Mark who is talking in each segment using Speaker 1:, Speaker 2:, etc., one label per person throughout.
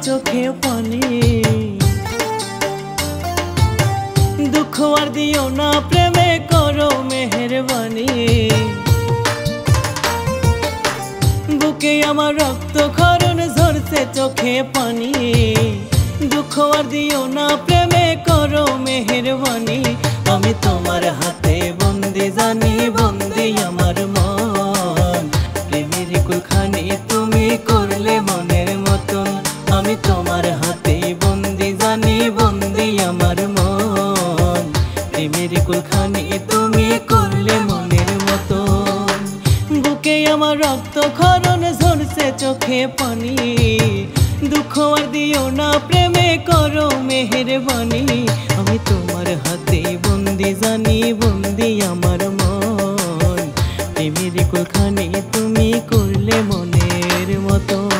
Speaker 1: চোখে পানি। দুঃখ আর দিও না প্রেমে করো মেহেরবানি। বুকে আমার রক্ত খরণ ঝরছে চোখে পানি। দুঃখ আর দিও না প্রেমে করো মেহেরবানি। আমি তোমার হাতে বন্দি জানি বন্দি আমার মন। প্রেমের কুলখানি তুমি করলে মনের মতন। আমি তোমার হাতে বন্দি জানি বন্দি আমার মন। প্রেমের কুলখানি তুমি করলে মনের মতন। বুকে আমার রক্ত খরণ ঝরছে চোখে পানি। দুঃখ আর দিও না প্রেমে করো মেহেরবানি। আমি তোমার হাতে বন্দি জানি বন্দি আমার মন। প্রেমের কুলখানি তুমি করলে মনের মতন।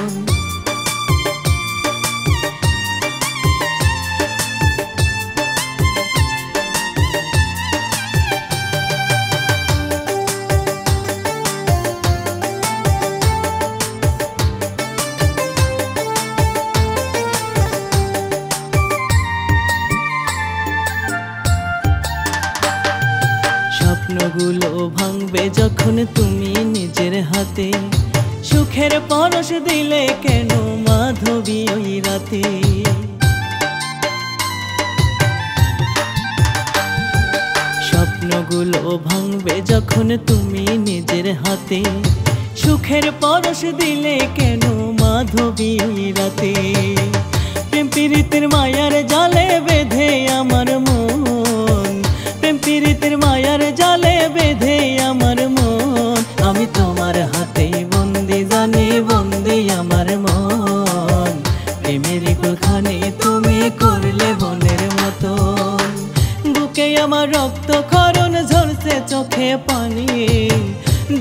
Speaker 1: স্বপ্নগুলো ভাঙবে যখন তুমি নিজের হাতে। সুখের পরশ দিলে কেন মাধবী ওই রাতে। স্বপ্নগুলো ভাঙবে যখন তুমি নিজের হাতে। সুখের পরশ দিলে কেন মাধবী ওই রাতে। প্রেম প্রীতির মায়ার জালে বেঁধে আমার মন। প্রেম প্রীতির মায়ার জালে বেঁধে আমার মন। আমি তোমার হাতে বন্দি জানি বন্দি আমার মন। প্রেমের কুলখানি তুমি করলে মনের মতন। বুকে আমার রক্ত খরণ ঝরছে চোখে পানি।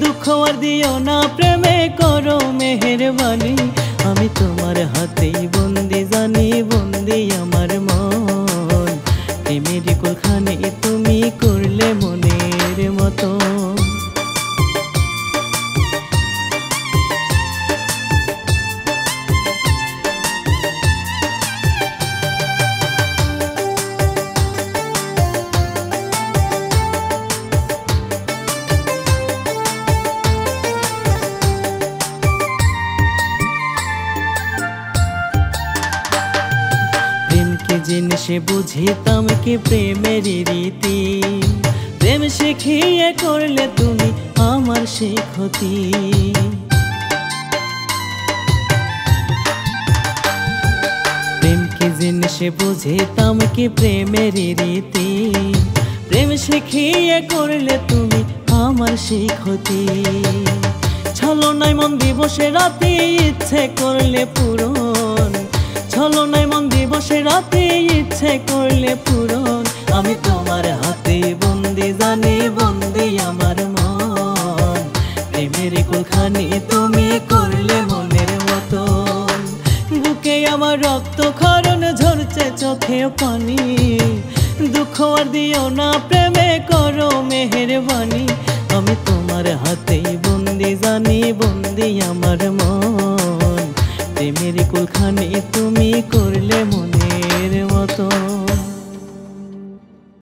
Speaker 1: দুঃখ আর দিও না প্রেমে করো মেহেরবানি। আমি তোমার হাতে বন্দি জানি বন্দি আমার মন। প্রেমের কুলখানি তুমি করলে মনের মতন। জিনিসে বুঝিতাম কি প্রেমের রীতি। প্রেম শিখিয়ে করলে তুমি আমার সেই ক্ষতি। প্রেম কি জিনিসে বুঝিতাম কি প্রেমের রীতি। প্রেম শিখিয়ে করলে তুমি আমার সেই ক্ষতি। ছলনায় মন দিবসে রাতে ইচ্ছে করলে পূরণ। ছলনায় মন দিবসে রাতে ইচ্ছে করলে পূরণ। আমি তোমার হাতে বন্দি জানি বন্দি আমার মন। প্রেমের কুলখানি তুমি করলে মনের মতন। বুকে আমার রক্ত খরণ ঝরছে চোখে পানি। দুঃখ আর দিও না প্রেমে করো মেহেরবানি। আমি তোমার হাতে বন্দি জানি বন্দি আমার মন। প্রেমের কুলখানি তুমি